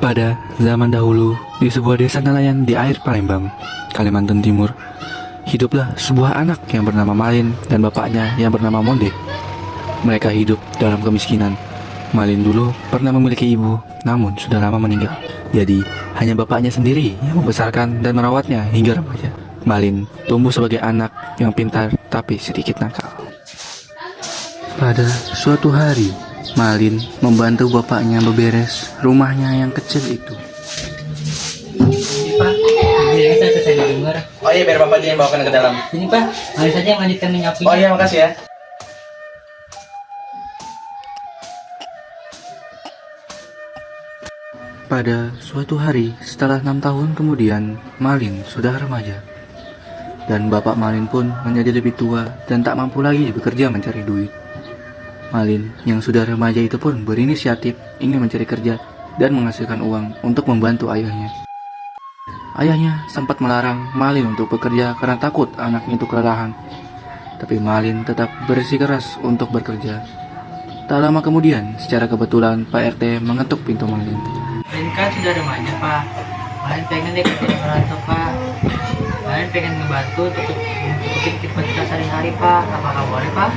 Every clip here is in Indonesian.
Pada zaman dahulu, di sebuah desa nelayan di air Palembang, Kalimantan Timur, hiduplah sebuah anak yang bernama Malin dan bapaknya yang bernama Monde. Mereka hidup dalam kemiskinan. Malin dulu pernah memiliki ibu, namun sudah lama meninggal. Jadi, hanya bapaknya sendiri yang membesarkan dan merawatnya hingga remaja. Malin tumbuh sebagai anak yang pintar tapi sedikit nakal. Pada suatu hari, Malin membantu bapaknya beberes rumahnya yang kecil itu. Pak, biar saya selesai dengar. Oh iya, biar bapak aja yang bawakan ke dalam. Ini Pak, mari saja melanjutkan menyapunya. Oh iya, makasih ya. Pada suatu hari, setelah 6 tahun kemudian, Malin sudah remaja. Dan bapak Malin pun menjadi lebih tua dan tak mampu lagi bekerja mencari duit. Malin yang sudah remaja itu pun berinisiatif ingin mencari kerja dan menghasilkan uang untuk membantu ayahnya. Ayahnya sempat melarang Malin untuk bekerja karena takut anaknya itu kelelahan. Tapi Malin tetap bersikeras untuk bekerja. Tak lama kemudian, secara kebetulan Pak RT mengetuk pintu Malin. Malin kan sudah remaja Pak. Malin pengen deh kerja di merantau Pak. Malin pengen ngebantu untuk cukupin kehidupan kita sehari-hari Pak. Apakah boleh Pak?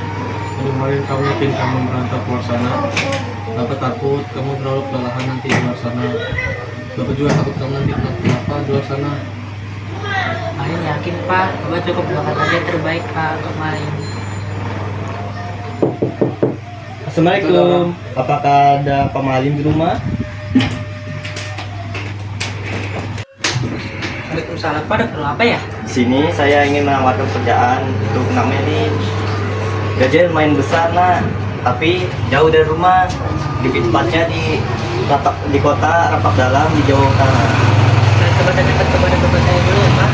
Kemarin kamu yakin kamu merantau keluar sana? Bapak takut kamu terlalu kelelahan nanti di luar sana. Bapak juga takut kamu nanti kenapa di luar sana. Malin yakin Pak. Bapak cukup doakan saja yang terbaik Pak untuk Malin. Assalamualaikum. Apakah ada Pak Malin di rumah? Waalaikumsalam Pak, ada perlu apa ya? Di sini saya ingin menawarkan pekerjaan untuk namanya nih. Gajinya lumayan besar nah, tapi jauh dari rumah. Lebih tepatnya di kota Rapak Dalam di Jawa Utara. Saya coba tanyakan kepada bapak saya dulu ya Pak.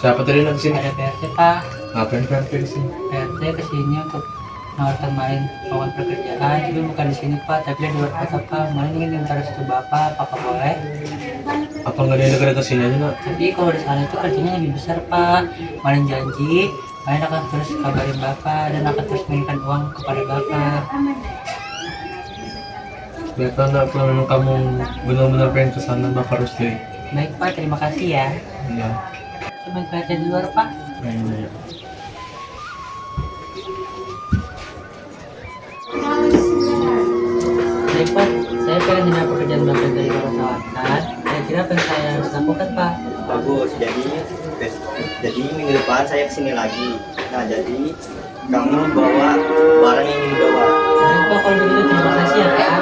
Siapa tadi nak kesini? Ada PRT Pak. Ngapain PRT di sini? PRT kesini untuk menawarkan Malin lowongan pekerjaan, tapi bukan di sini Pak, tapi di luar kota Pak. Malin ingin minta restu Bapak, apakah boleh? Apa nggak ada yang dekat sini aja nak? Tapi kalau di sana itu kerjanya lebih besar Pak. Malin janji, Malin akan terus kabarin Bapak dan akan terus mengirimkan uang kepada Bapak. Baiklah nak, kalau memang kamu benar-benar pengen ke sana, Bapak harus stay. Baik Pak, terima kasih ya. Iya. Coba kerja di luar Pak. Iya. Baik Pak, saya pengen mendapat pekerjaan Bapak dari Bapak Selatan. Kira-kira apa yang saya harus lakukan Pak? Bagus. Jadi minggu depan saya kesini lagi. Nah, jadi kamu bawa barang yang ingin dibawa. Baik Pak, kalau begitu terima kasih ya Pak.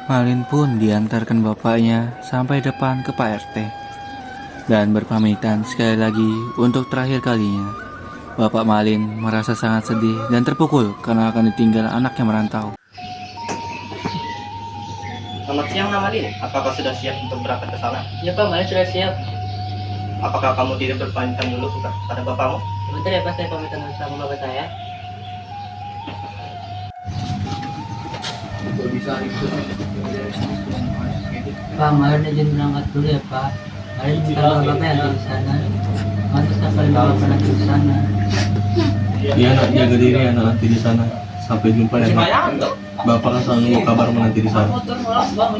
Malin pun diantarkan bapaknya sampai depan ke Pak RT dan berpamitan sekali lagi untuk terakhir kalinya. Bapak Malin merasa sangat sedih dan terpukul karena akan ditinggal anaknya merantau. Selamat siang, Nak Malin. Apakah sudah siap untuk berangkat ke sana? Ya Pak, Malin sudah siap. Apakah kamu tidak berpamitan dulu pada bapakmu? Sebentar ya Pak, saya pamitan dulu sama Bapak saya. Pak, Malin izin berangkat dulu ya Pak. Malin kalau Bapak yang ada di sana. Malin bisa kali Bapak nanti di sana. Iya nak, jaga diri anak nanti di sana. Sampai jumpa ya nak. Bapak kan selalu mau kabar menanti di sana.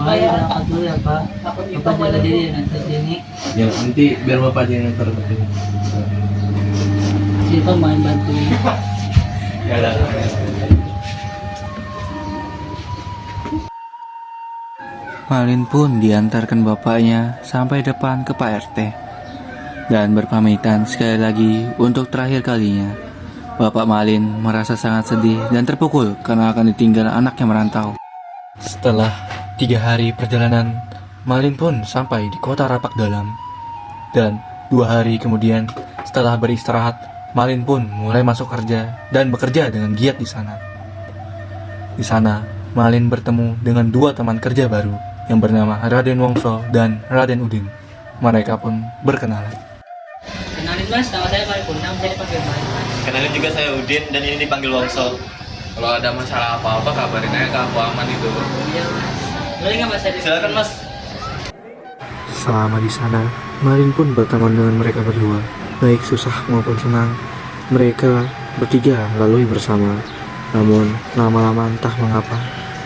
Malin berangkat dulu ya Pak. Bapak jaga diri ya nanti di sini. Ya nanti biar Bapak aja yang ngantar ke sini. Sini Pak, Malin bantuin. Ya udah. Malin pun diantarkan bapaknya sampai depan ke Pak RT dan berpamitan sekali lagi untuk terakhir kalinya. Bapak Malin merasa sangat sedih dan terpukul karena akan ditinggal anaknya merantau. Setelah 3 hari perjalanan, Malin pun sampai di kota Rapak Dalam. Dan 2 hari kemudian, setelah beristirahat, Malin pun mulai masuk kerja dan bekerja dengan giat di sana. Di sana, Malin bertemu dengan 2 teman kerja baru yang bernama Raden Wongso dan Raden Udin. Mereka pun berkenalan. Kenalin Mas, nama saya Malin Purnam, saya dipanggil Malin Mas. Kenalin juga saya Udin dan ini dipanggil Wongso. Kalau ada masalah apa-apa kabarin aja ke aku aman itu. Iya Mas. Boleh nggak Mas? Silakan Mas. Selama di sana, Malin pun berteman dengan mereka berdua Baik susah maupun senang, mereka bertiga lalui bersama. Namun lama-lama entah mengapa,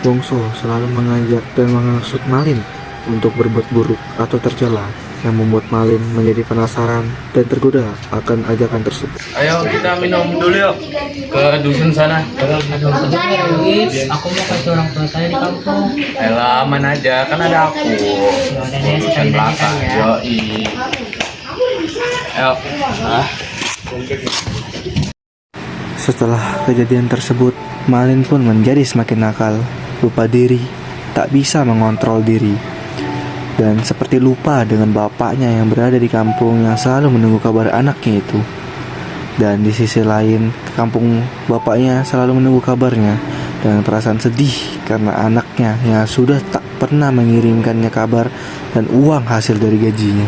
Wongso selalu mengajak dan menghasut Malin untuk berbuat buruk atau tercela, yang membuat Malin menjadi penasaran dan tergoda akan ajakan tersebut. Ayo kita minum dulu yuk ke dusun sana. Luis, aku mau kasih orang tua saya di kampung. Elah, aman aja, kan ada aku. Ya udah deh, sekali lagi kan ya. Yoi. Ayo. Setelah kejadian tersebut, Malin pun menjadi semakin nakal, lupa diri, tak bisa mengontrol diri, dan seperti lupa dengan bapaknya yang berada di kampung yang selalu menunggu kabar anaknya itu. Dan di sisi lain, kampung bapaknya selalu menunggu kabarnya dengan perasaan sedih karena anaknya yang sudah tak pernah mengirimkannya kabar dan uang hasil dari gajinya.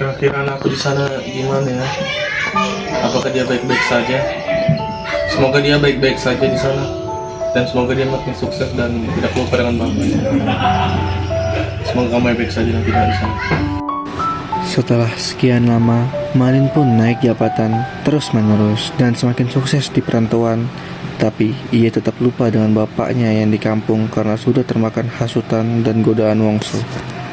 Kira-kira anakku di sana gimana ya? Apakah dia baik-baik saja? Semoga dia baik-baik saja di sana, dan semoga dia makin sukses dan tidak lupa dengan bapaknya. Semoga kamu baik-baik saja nanti di sana. Setelah sekian lama, Malin pun naik jabatan terus-menerus dan semakin sukses di perantauan. Tapi ia tetap lupa dengan bapaknya yang di kampung karena sudah termakan hasutan dan godaan Wongso.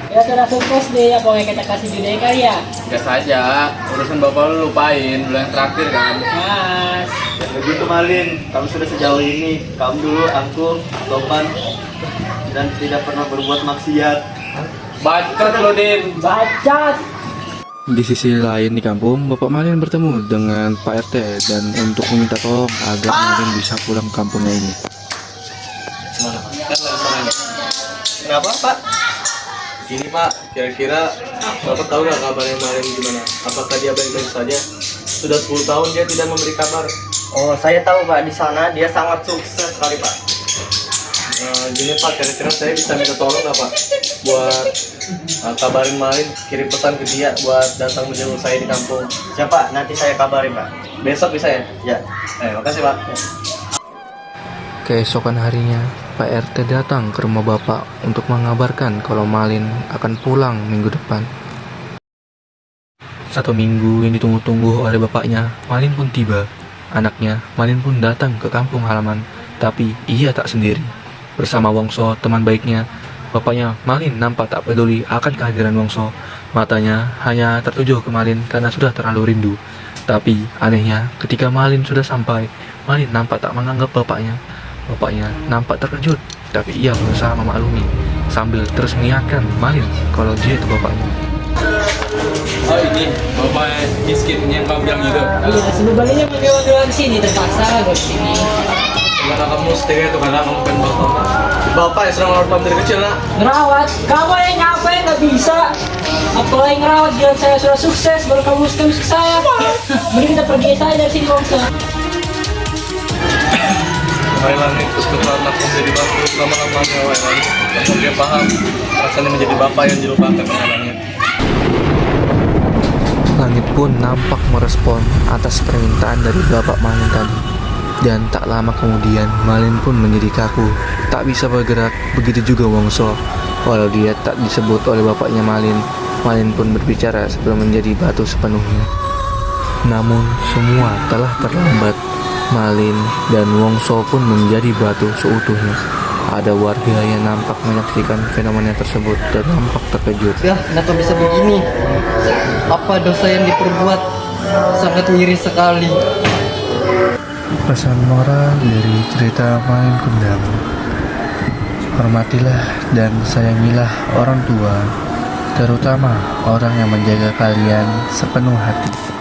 Ya sudah sukses deh, apa yang kita kasih judulnya kali ya? Gas aja, urusan bapak lu lupain, dulu yang terakhir kan. Mas. Begitu Malin, kamu sudah sejauh ini. Kamu dulu angkuh, sopan, dan tidak pernah berbuat maksiat. Bacot lu, Din. Bacot. Di sisi lain di kampung, Bapak Malin bertemu dengan Pak RT dan untuk meminta tolong agar Malin bisa pulang ke kampungnya ini. Kenapa Pak? Gini Pak, kira-kira Bapak tahu nggak kabarnya Malin gimana? Apakah dia baik-baik saja? Sudah 10 tahun dia tidak memberi kabar. Oh, saya tahu Pak, di sana dia sangat sukses sekali Pak. Gini Pak, kira-kira saya bisa minta tolong nggak Pak? Buat kabarin Malin, kirim pesan ke dia buat datang menjenguk saya di kampung. Siapa? Nanti saya kabari Pak. Besok bisa ya? Ya. Makasih Pak. Keesokan harinya, Pak RT datang ke rumah Bapak untuk mengabarkan kalau Malin akan pulang minggu depan. 1 minggu yang ditunggu-tunggu oleh bapaknya, Malin pun tiba. Anaknya, Malin pun datang ke kampung halaman, tapi ia tak sendiri. Bersama Wongso, teman baiknya, bapaknya Malin nampak tak peduli akan kehadiran Wongso. Matanya hanya tertuju ke Malin karena sudah terlalu rindu. Tapi anehnya, ketika Malin sudah sampai, Malin nampak tak menganggap bapaknya. Bapaknya nampak terkejut, tapi ia berusaha memaklumi sambil terus mengingatkan Malin kalau dia itu bapaknya. Oh ini, bapak miskin yang kau bilang gitu. Iya, sebelumnya pakai sini terpaksa gue sini. Gimana kamu setia itu karena kamu kan bapak yang sering merawat kamu dari kecil nak. Ngerawat, kamu yang ngapain nggak bisa. Apalagi ngerawat, biar saya sudah sukses baru kamu sukses ke saya. Mending kita pergi saja dari sini Wongso. Wailan itu setelah anakku menjadi batu lama-lamanya Wailan. Dan dia paham rasanya menjadi bapak yang dilupakan anaknya. Langit pun nampak merespon atas permintaan dari bapak Malin tadi. Dan tak lama kemudian Malin pun menjadi kaku, tak bisa bergerak. Begitu juga Wongso. Walau dia tak disebut oleh bapaknya Malin, Malin pun berbicara sebelum menjadi batu sepenuhnya. Namun semua telah terlambat. Malin dan Wongso pun menjadi batu seutuhnya. Ada warga yang nampak menyaksikan fenomena tersebut dan nampak terkejut. Ya, kenapa bisa begini? Apa dosa yang diperbuat? Sangat miris sekali. Pesan moral dari cerita Malin Kundang: hormatilah dan sayangilah orang tua, terutama orang yang menjaga kalian sepenuh hati.